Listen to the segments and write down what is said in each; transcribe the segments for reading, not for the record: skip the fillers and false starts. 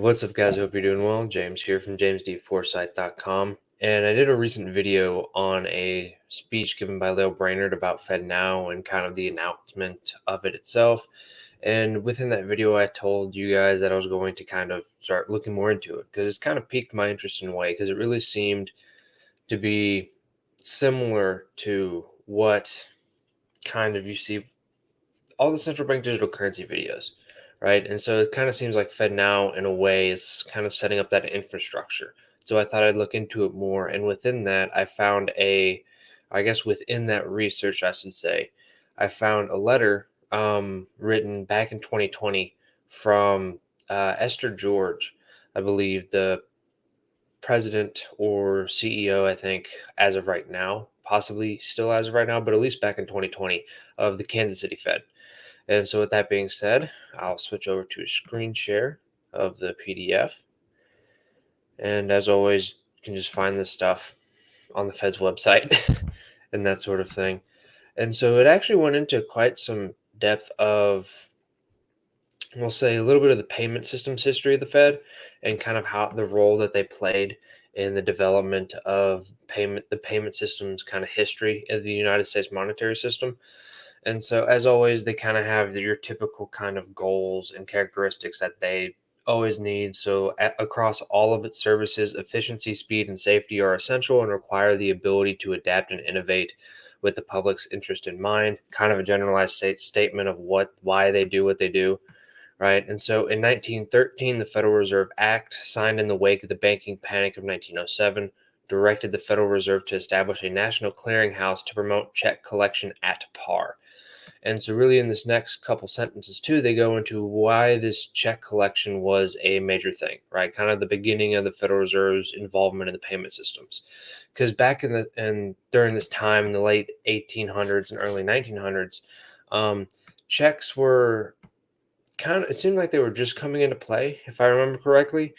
What's up, guys? Hope you're doing well. James here from jamesdforsythe.com. And I did a recent video on a speech given by Lil Brainerd about FedNow and kind of the announcement of it itself. And within that video, I told you guys that I was going to kind of start looking more into it because it's kind of piqued my interest in a way because it really seemed to be similar to what kind of you see all the central bank digital currency videos, right? And so it kind of seems like FedNow, in a way, is kind of setting up that infrastructure. So I thought I'd look into it more. And within that, I guess within that research, I should say, I found a letter written back in 2020 from Esther George, I believe, the president or CEO, I think, as of right now, possibly still as of right now, but at least back in 2020, of the Kansas City Fed. And so with that being said, I'll switch over to a screen share of the PDF. And as always, you can just find this stuff on the Fed's website and that sort of thing. And so it actually went into quite some depth of, we'll say, a little bit of the payment systems history of the Fed and kind of how the role that they played in the development of the payment systems kind of history of the United States monetary system. And so, as always, they kind of have your typical kind of goals and characteristics that they always need. So, across all of its services, efficiency, speed, and safety are essential and require the ability to adapt and innovate with the public's interest in mind. Kind of a generalized statement of why they do what they do, right? And so, in 1913, the Federal Reserve Act, signed in the wake of the banking panic of 1907, directed the Federal Reserve to establish a national clearinghouse to promote check collection at par. And so, really, in this next couple sentences, too, they go into why this check collection was a major thing, right? Kind of the beginning of the Federal Reserve's involvement in the payment systems. Because back during this time in the late 1800s and early 1900s, checks were it seemed like they were just coming into play, if I remember correctly.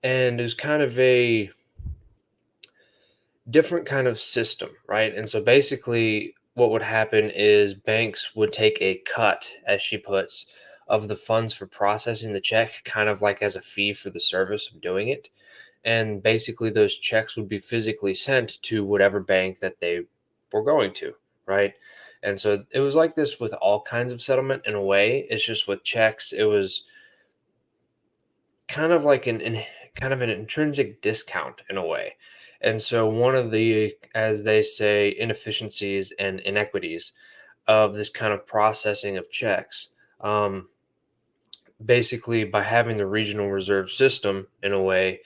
And it was kind of a different kind of system, right? And so basically, what would happen is banks would take a cut, as she puts, of the funds for processing the check, kind of like as a fee for the service of doing it. And basically, those checks would be physically sent to whatever bank that they were going to, right? And so it was like this with all kinds of settlement in a way. It's just with checks, it was kind of like kind of an intrinsic discount in a way. And so one of the, as they say, inefficiencies and inequities of this kind of processing of checks, basically by having the regional reserve system in a way,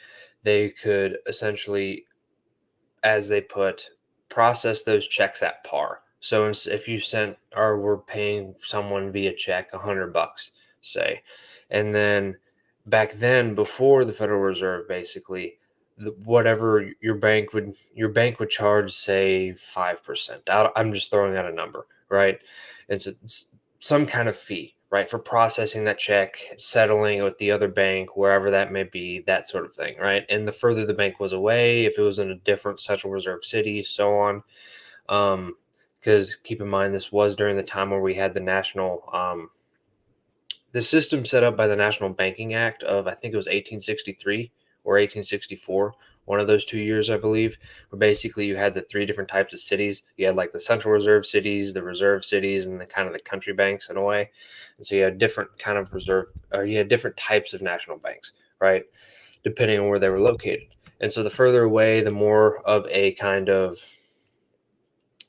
they could essentially, as they put, process those checks at par. So if you sent or were paying someone via check $100, say, and then back then before the Federal Reserve, basically, whatever your bank would charge, say 5%. I'm just throwing out a number, right? And so it's some kind of fee, right, for processing that check, settling it with the other bank, wherever that may be, that sort of thing, right? And the further the bank was away, if it was in a different Central Reserve city, so on. Because keep in mind, this was during the time where we had the system set up by the National Banking Act of, I think it was 1863 or 1864, one of those 2 years, I believe, where basically you had the three different types of cities. You had like the Central Reserve cities, the reserve cities, and the kind of the country banks in a way. And so you had different kind of you had different types of national banks, right? Depending on where they were located. And so the further away, the more of a kind of,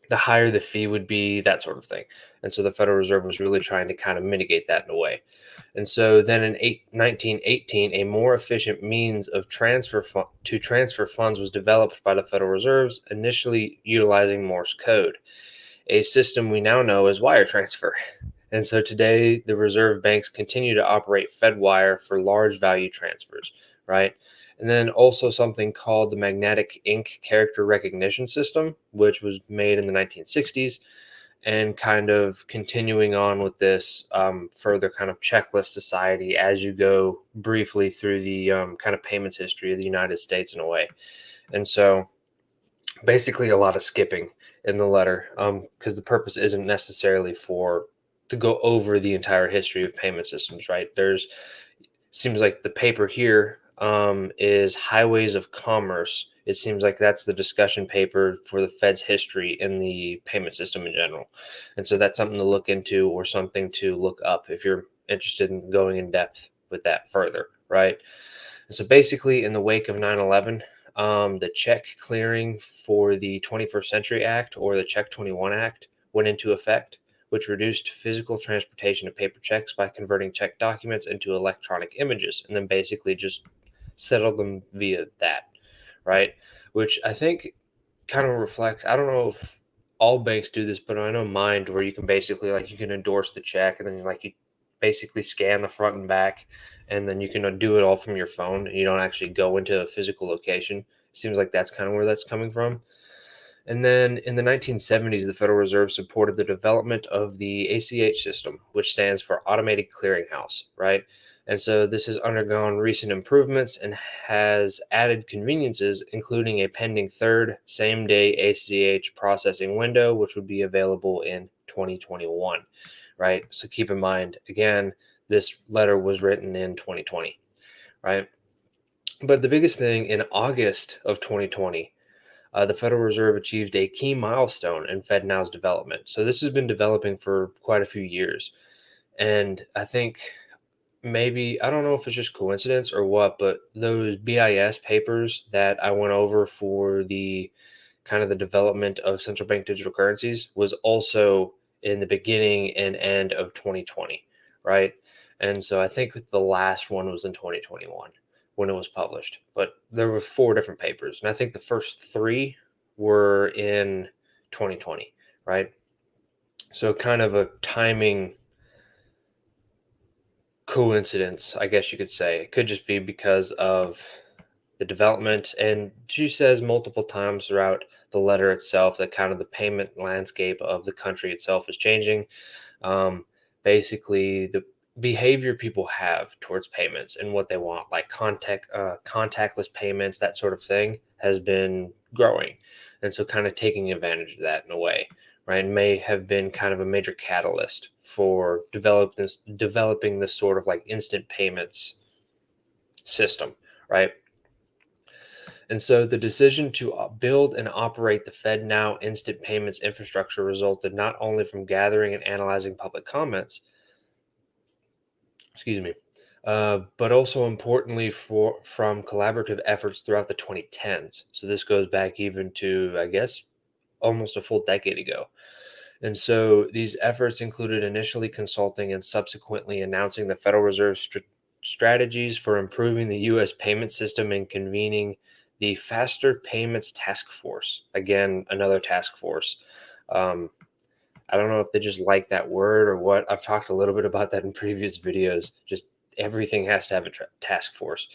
the higher the fee would be, that sort of thing. And so the Federal Reserve was really trying to kind of mitigate that in a way. And so then in 1918, a more efficient means of transfer funds was developed by the Federal Reserves, initially utilizing Morse code, a system we now know as wire transfer. And so today, the reserve banks continue to operate FedWire for large value transfers, right? And then also something called the magnetic ink character recognition system, which was made in the 1960s, and kind of continuing on with this further kind of checklist society as you go briefly through the kind of payments history of the United States in a way. And so basically a lot of skipping in the letter because the purpose isn't necessarily to go over the entire history of payment systems, right? Seems like the paper here is Highways of Commerce. It seems like that's the discussion paper for the Fed's history in the payment system in general. And so that's something to look into or something to look up if you're interested in going in depth with that further, right? And so basically, in the wake of 9/11, the check clearing for the 21st Century Act or the Check 21 Act went into effect, which reduced physical transportation of paper checks by converting check documents into electronic images and then basically just settled them via that, right? Which I think kind of reflects, I don't know if all banks do this, but I know mine, where you can basically, like, you can endorse the check and then, like, you basically scan the front and back and then you can do it all from your phone and you don't actually go into a physical location. Seems like that's kind of where that's coming from. And then in the 1970s, the Federal Reserve supported the development of the ACH system, which stands for Automated Clearinghouse, right? And so this has undergone recent improvements and has added conveniences, including a pending third same day ACH processing window, which would be available in 2021, right? So keep in mind, again, this letter was written in 2020, right? But the biggest thing in August of 2020, the Federal Reserve achieved a key milestone in FedNow's development. So this has been developing for quite a few years. And I think maybe, I don't know if it's just coincidence or what, but those BIS papers that I went over for the kind of the development of central bank digital currencies was also in the beginning and end of 2020, right? And so I think the last one was in 2021 when it was published, but there were four different papers, and I think the first three were in 2020, right? So kind of a timing coincidence, I guess you could say. It could just be because of the development. And she says multiple times throughout the letter itself that kind of the payment landscape of the country itself is changing. Um, Basically, the behavior people have towards payments and what they want, like contactless payments, that sort of thing, has been growing. And so, kind of taking advantage of that in a way, right, may have been kind of a major catalyst for developing this sort of like instant payments system, right? And so the decision to build and operate the FedNow instant payments infrastructure resulted not only from gathering and analyzing public comments, excuse me, but also importantly from collaborative efforts throughout the 2010s. So this goes back even to, I guess, almost a full decade ago. And so these efforts included initially consulting and subsequently announcing the Federal Reserve's strategies for improving the U.S. payment system and convening the Faster Payments Task Force. Again, another task force. Um, I don't know if they just like that word or what. I've talked a little bit about that in previous videos. Just everything has to have a task force.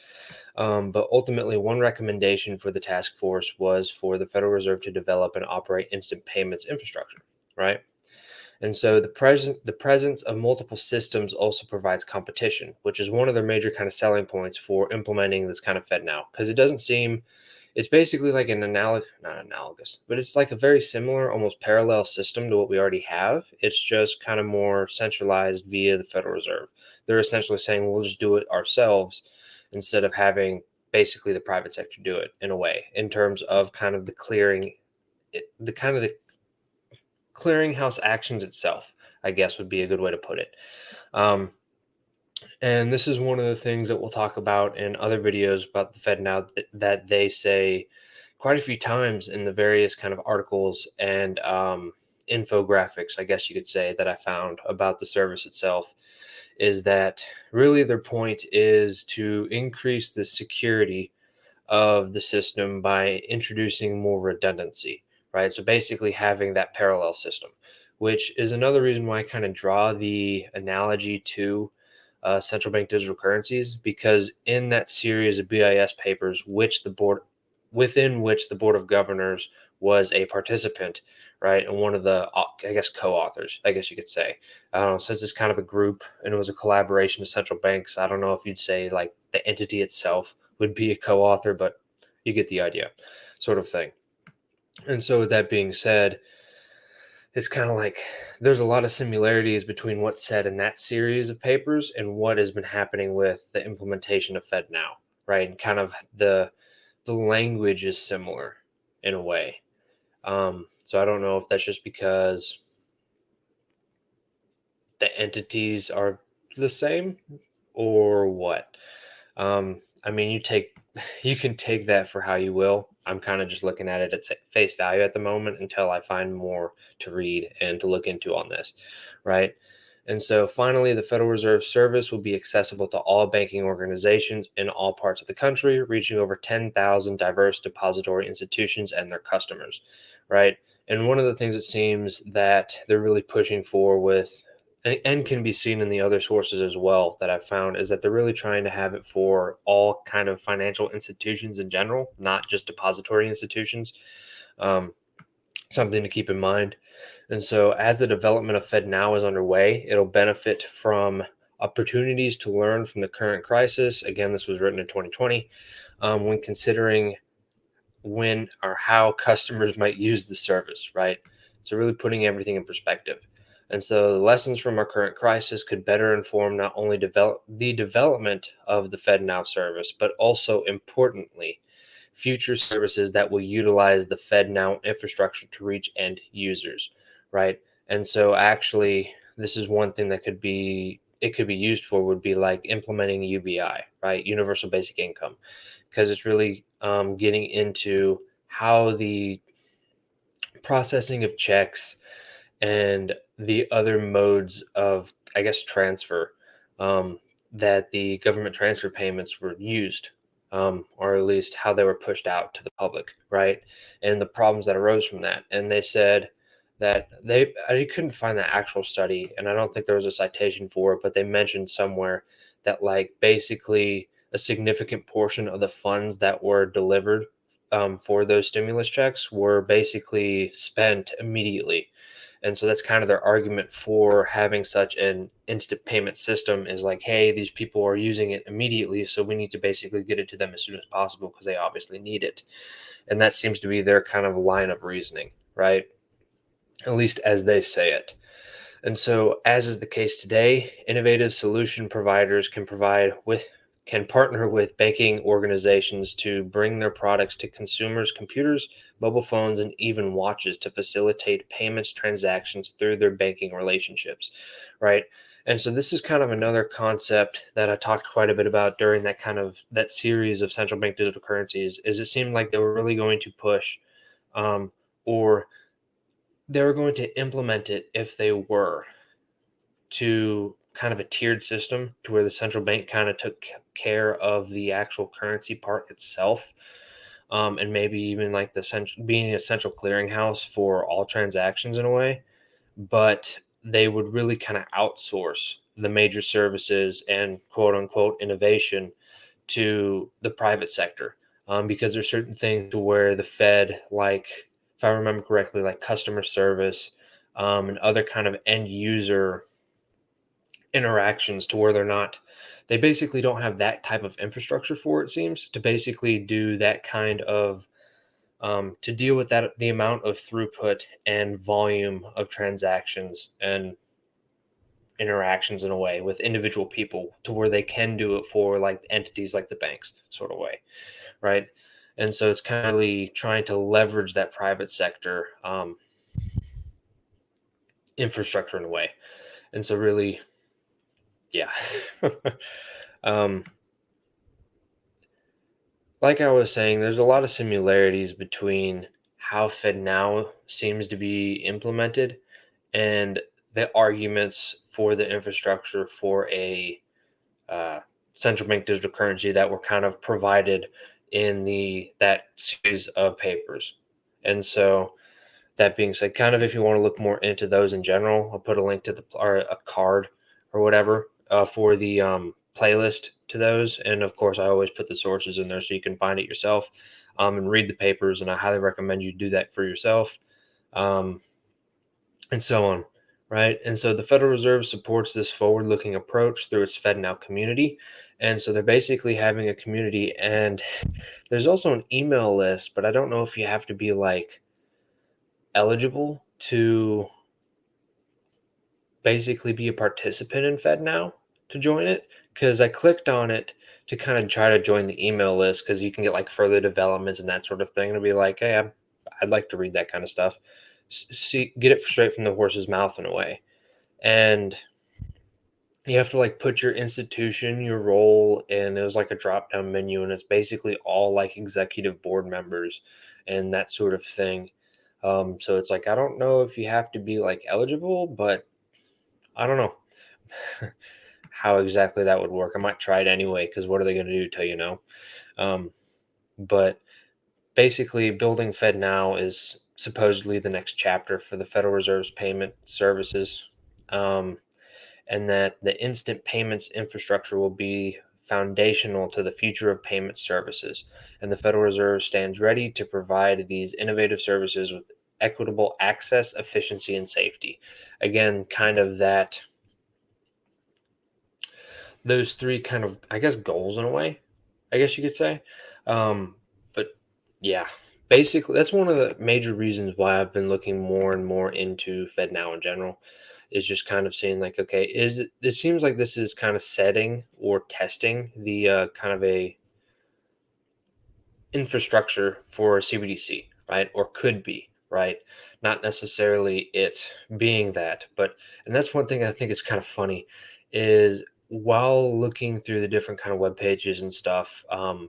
But ultimately, one recommendation for the task force was for the Federal Reserve to develop and operate instant payments infrastructure, right? And so the presence of multiple systems also provides competition, which is one of their major kind of selling points for implementing this kind of FedNow, because it doesn't seem, it's basically like an not analogous, but it's like a very similar, almost parallel system to what we already have. It's just kind of more centralized via the Federal Reserve. They're essentially saying we'll just do it ourselves instead of having basically the private sector do it, in a way, in terms of kind of the clearing, the kind of the clearinghouse actions itself, I guess would be a good way to put it. Um, and this is one of the things that we'll talk about in other videos about the Fed now, that they say quite a few times in the various kind of articles and infographics, I guess you could say, that I found about the service itself, is that really their point is to increase the security of the system by introducing more redundancy, right? So basically having that parallel system, which is another reason why I kind of draw the analogy to central bank digital currencies, because in that series of BIS papers, within which the board of governors was a participant, right, and one of the, I guess, co-authors, I guess you could say. I don't know, since it's kind of a group and it was a collaboration of central banks, I don't know if you'd say like the entity itself would be a co-author, but you get the idea, sort of thing. And so with that being said, it's kind of like there's a lot of similarities between what's said in that series of papers and what has been happening with the implementation of FedNow, right? And kind of the language is similar in a way. So I don't know if that's just because the entities are the same or what. I mean, you can take that for how you will. I'm kind of just looking at it at face value at the moment until I find more to read and to look into on this, right? And so finally, the Federal Reserve Service will be accessible to all banking organizations in all parts of the country, reaching over 10,000 diverse depository institutions and their customers, right? And one of the things it seems that they're really pushing for with and can be seen in the other sources as well that I've found is that they're really trying to have it for all kind of financial institutions in general, not just depository institutions. Um, Something to keep in mind. And so, as the development of FedNow is underway, it'll benefit from opportunities to learn from the current crisis. Again, this was written in 2020. When considering when or how customers might use the service, right? So, really putting everything in perspective. And so, the lessons from our current crisis could better inform not only the development of the FedNow service, but also importantly, future services that will utilize the FedNow infrastructure to reach end users, right? And so, actually, this is one thing that could be used for would be like implementing UBI, right? Universal Basic Income, because it's really getting into how the processing of checks and the other modes of, I guess, transfer um, that the government transfer payments were used, or at least how they were pushed out to the public, right? And the problems that arose from that. And they said that I couldn't find the actual study, and I don't think there was a citation for it, but they mentioned somewhere that, like, basically a significant portion of the funds that were delivered for those stimulus checks were basically spent immediately, and so that's kind of their argument for having such an instant payment system is like, hey, these people are using it immediately, so we need to basically get it to them as soon as possible because they obviously need it. And that seems to be their kind of line of reasoning, right? At least as they say it. And so, as is the case today, innovative solution providers can partner with banking organizations to bring their products to consumers' computers, mobile phones, and even watches to facilitate payments transactions through their banking relationships, right? And so this is kind of another concept that I talked quite a bit about during that series of central bank digital currencies. Is it seemed like they were really going to push, um, or they were going to implement it if they were to kind of a tiered system to where the central bank kind of took care of the actual currency part itself, and maybe even like being a central clearinghouse for all transactions in a way, but they would really kind of outsource the major services and quote unquote innovation to the private sector, because there's certain things to where the Fed, like if I remember correctly, like customer service, and other kind of end user interactions to where they basically don't have that type of infrastructure for, it seems, to basically do that kind of to deal with that the amount of throughput and volume of transactions and interactions in a way with individual people to where they can do it for like entities like the banks sort of way, right? And so it's kind of really trying to leverage that private sector infrastructure in a way. And so really, yeah. um, like I was saying, there's a lot of similarities between how FedNow seems to be implemented and the arguments for the infrastructure for a uh, central bank digital currency that were kind of provided in that series of papers. And so, that being said, kind of if you want to look more into those in general, I'll put a link to or a card or whatever for the playlist to those. And of course, I always put the sources in there so you can find it yourself and read the papers. And I highly recommend you do that for yourself, um, and so on. Right. And so the Federal Reserve supports this forward looking approach through its FedNow community. And so they're basically having a community. And there's also an email list, but I don't know if you have to be like eligible to basically be a participant in FedNow to join it, because I clicked on it to kind of try to join the email list because you can get like further developments and that sort of thing. It'll be like, hey, I'd like to read that kind of stuff. See, get it straight from the horse's mouth in a way. And you have to like put your institution, your role, and it was like a drop down menu, and it's basically all like executive board members and that sort of thing. So it's like I don't know if you have to be like eligible, but I don't know how exactly that would work. I might try it anyway because what are they going to do? Tell you no? Um, but basically, building FedNow is supposedly the next chapter for the Federal Reserve's payment services. And that the instant payments infrastructure will be foundational to the future of payment services. And the Federal Reserve stands ready to provide these innovative services with equitable access, efficiency, and safety. Again, kind of that, those three kind of, I guess, goals in a way, I guess you could say. Um, but yeah, basically, that's one of the major reasons why I've been looking more and more into FedNow in general is just kind of seeing like, okay, it seems like this is kind of setting or testing the kind of a infrastructure for CBDC, right? Or could be, right? Not necessarily it being that, but and that's one thing I think is kind of funny is while looking through the different kind of web pages and stuff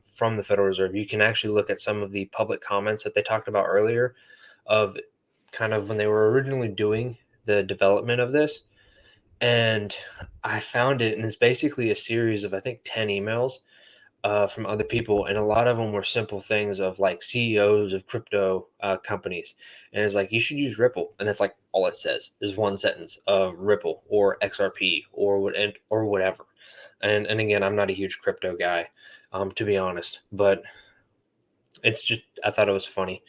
from the Federal Reserve, you can actually look at some of the public comments that they talked about earlier of kind of when they were originally doing the development of this. And I found it, and it's basically a series of I think 10 emails from other people, and a lot of them were simple things of like CEOs of crypto companies, and it's like you should use Ripple, and that's like all it says is one sentence of Ripple or XRP or or whatever. And again, I'm not a huge crypto guy, to be honest, but it's just I thought it was funny.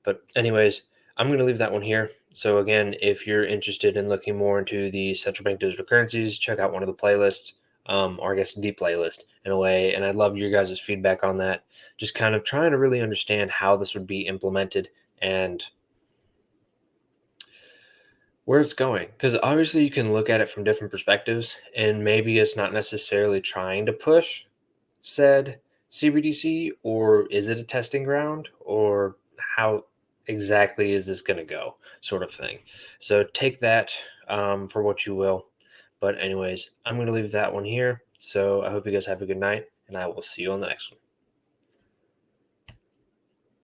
But anyways, I'm going to leave that one here. So again, if you're interested in looking more into the central bank digital currencies, check out one of the playlists, or I guess the playlist in a way. And I'd love your guys' feedback on that. Just kind of trying to really understand how this would be implemented and where it's going. Because obviously you can look at it from different perspectives, and maybe it's not necessarily trying to push said CBDC, or is it a testing ground, or how exactly is this going to go, sort of thing. So take that for what you will. But, anyways, I'm going to leave that one here. So I hope you guys have a good night, and I will see you on the next one.